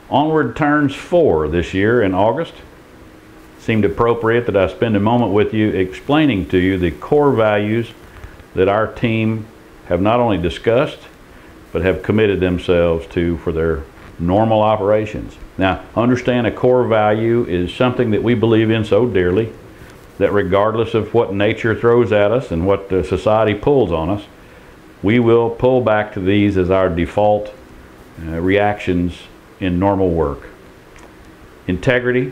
Onward turns 4 this year in August. Seemed appropriate that I spend a moment with you explaining to you the core values that our team have not only discussed, but have committed themselves to for their normal operations. Now, understand a core value is something that we believe in so dearly that regardless of what nature throws at us and what society pulls on us, we will pull back to these as our default reactions in normal work. Integrity,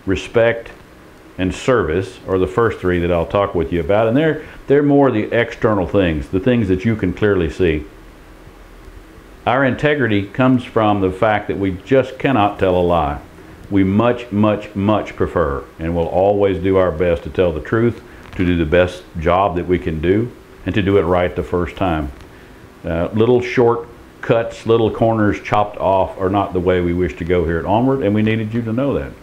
respect, and service are the first 3 that I'll talk with you about, and they're more the external things, the things that you can clearly see. Our integrity comes from the fact that we just cannot tell a lie. We much, much, much prefer and will always do our best to tell the truth, to do the best job that we can do, and to do it right the first time. Little shortcuts, little corners chopped off are not the way we wish to go here at Onward, and we needed you to know that.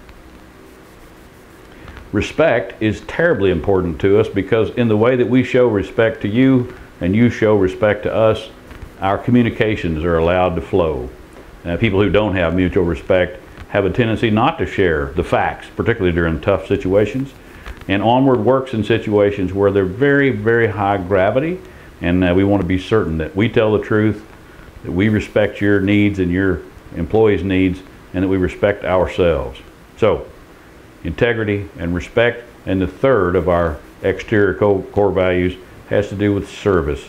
Respect is terribly important to us because in the way that we show respect to you and you show respect to us, our communications are allowed to flow. People who don't have mutual respect have a tendency not to share the facts, particularly during tough situations. And Onward works in situations where they're very, very high gravity, and we want to be certain that we tell the truth, that we respect your needs and your employees' needs, and that we respect ourselves. So, integrity and respect. And the third of our exterior core values has to do with service.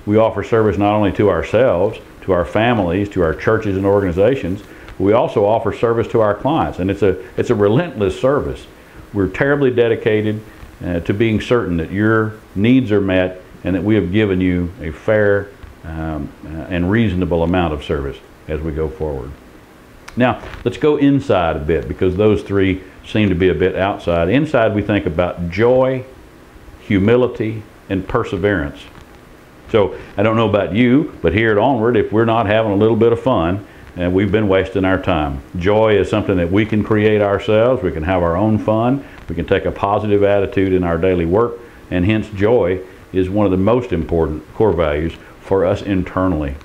We offer service not only to ourselves, to our families, to our churches and organizations, but we also offer service to our clients, and it's a relentless service. We're terribly dedicated to being certain that your needs are met and that we have given you a fair and reasonable amount of service as we go forward. Now, let's go inside a bit because those 3 seem to be a bit outside. Inside, we think about joy, humility, and perseverance. So, I don't know about you, but here at Onward, if we're not having a little bit of fun, we've been wasting our time. Joy is something that we can create ourselves. We can have our own fun. We can take a positive attitude in our daily work, and hence joy is one of the most important core values for us internally.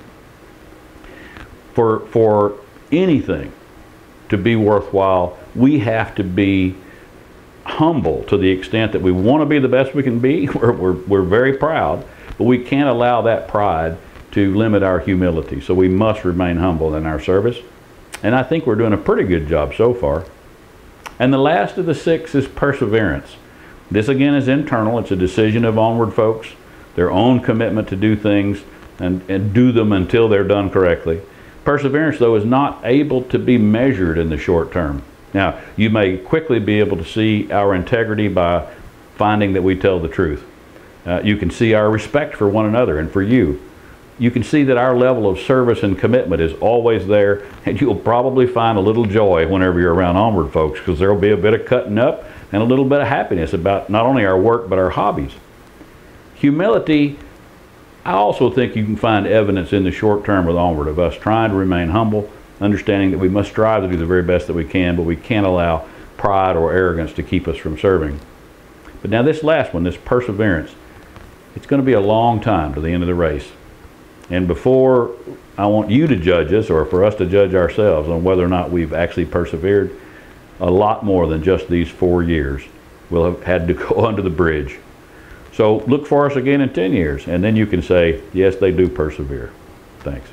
For anything to be worthwhile, we have to be humble to the extent that we want to be the best we can be. We're very proud, but we can't allow that pride to limit our humility. So we must remain humble in our service. And I think we're doing a pretty good job so far. And the last of the 6 is perseverance. This again is internal. It's a decision of Onward folks, their own commitment to do things and do them until they're done correctly. Perseverance, though, is not able to be measured in the short term. Now, you may quickly be able to see our integrity by finding that we tell the truth. You can see our respect for one another and for you. You can see that our level of service and commitment is always there, and you'll probably find a little joy whenever you're around Onward folks, because there will be a bit of cutting up and a little bit of happiness about not only our work but our hobbies. Humility, I also think you can find evidence in the short term with Onward of us trying to remain humble, understanding that we must strive to do the very best that we can, but we can't allow pride or arrogance to keep us from serving. But now this last one, this perseverance, it's going to be a long time to the end of the race. And before I want you to judge us, or for us to judge ourselves on whether or not we've actually persevered, a lot more than just these 4 years will have had to go under the bridge. So look for us again in 10 years, and then you can say, yes, they do persevere. Thanks.